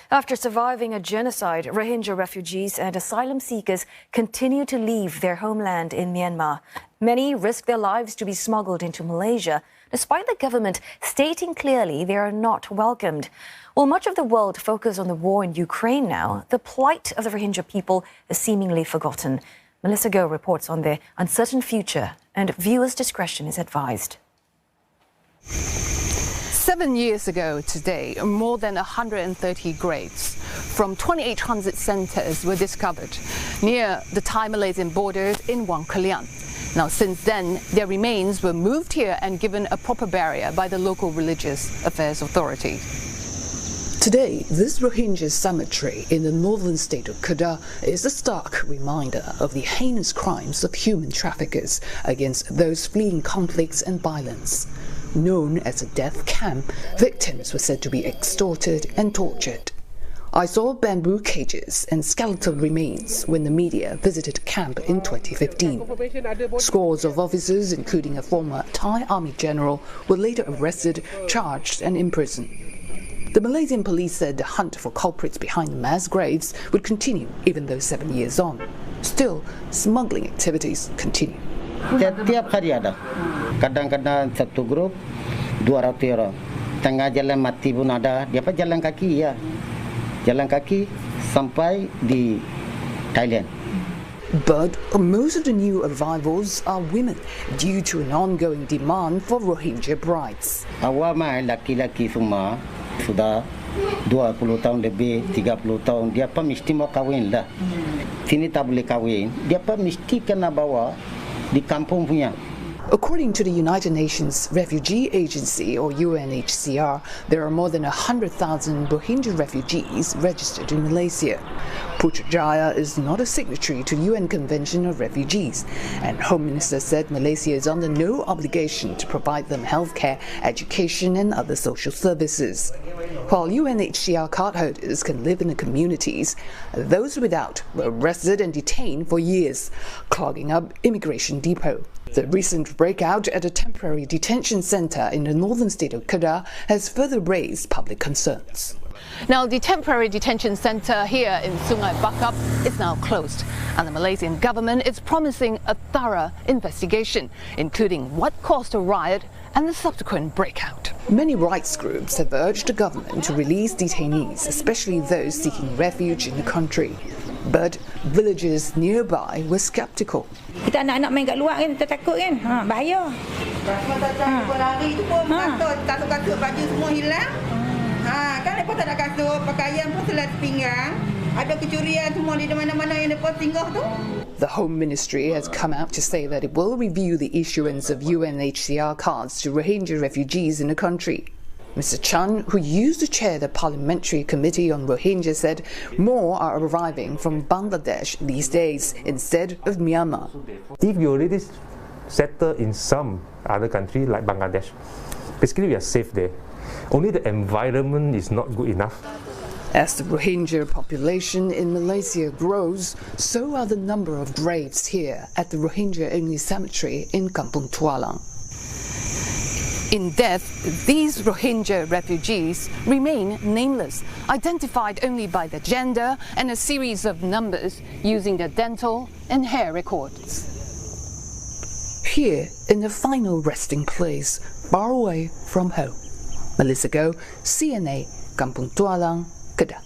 After surviving a genocide, Rohingya refugees and asylum seekers continue to leave their homeland in Myanmar. Many risk their lives to be smuggled into Malaysia, despite the government stating clearly they are not welcomed. While much of the world focuses on the war in Ukraine now, the plight of the Rohingya people is seemingly forgotten. Melissa Go reports on their uncertain future, and viewers' discretion is advised. 7 years ago today, more than 130 graves from 2,800 centres were discovered near the Thai-Malaysian borders in Wang Kalian. Now, since then, their remains were moved here and given a proper burial by the local religious affairs authority. Today, this Rohingya cemetery in the northern state of Kedah is a stark reminder of the heinous crimes of human traffickers against those fleeing conflicts and violence. Known as a death camp, victims were said to be extorted and tortured. I saw bamboo cages and skeletal remains when the media visited camp in 2015. Scores of officers, including a former Thai army general, were later arrested, charged and imprisoned. The Malaysian police said the hunt for culprits behind the mass graves would continue even though 7 years on. Still, smuggling activities continue. Setiap hari ada. Kadang-kadang satu grup 200 orang. Tengah jalan mati pun ada. Dia jalan kaki ya. Jalan kaki sampai di Thailand. But most of the new arrivals are women due to an ongoing demand for Rohingya brides. Awal mai laki-laki semua sudah 20 tahun lebih, 30 tahun. Dia mesti mau kahwin lah. Sini tak boleh kahwin. Dia mesti kena bawa di kampung punya. According to the United Nations Refugee Agency, or UNHCR, there are more than 100,000 Rohingya refugees registered in Malaysia. Putrajaya is not a signatory to UN Convention of Refugees, and Home Minister said Malaysia is under no obligation to provide them healthcare, education and other social services. While UNHCR cardholders can live in the communities, those without were arrested and detained for years, clogging up immigration depot. The recent breakout at a temporary detention centre in the northern state of Kedah has further raised public concerns. Now, the temporary detention centre here in Sungai Bakap is now closed, and the Malaysian government is promising a thorough investigation, including what caused the riot and the subsequent breakout. Many rights groups have urged the government to release detainees, especially those seeking refuge in the country. But villagers nearby were sceptical. Kita anak-anak main kat luar kan, kita takut kan, bahaya. Lari tu pun kasut-kasut baju semua hilang. Kan mereka tak ada kasut, pakaian pun selat pinggang. Ada kecurian semua di mana-mana yang mereka singgah tu. The Home Ministry has come out to say that it will review the issuance of UNHCR cards to Rohingya refugees in the country. Mr. Chan, who used to chair the Parliamentary Committee on Rohingya, said more are arriving from Bangladesh these days instead of Myanmar. If you already settle in some other country like Bangladesh, basically we are safe there. Only the environment is not good enough. As the Rohingya population in Malaysia grows, so are the number of graves here at the Rohingya-only cemetery in Kampung Tualang. In death, these Rohingya refugees remain nameless, identified only by their gender and a series of numbers using their dental and hair records. Here, in a final resting place, far away from home. Melissa Go, CNA, Kampung Tualang, Kedah.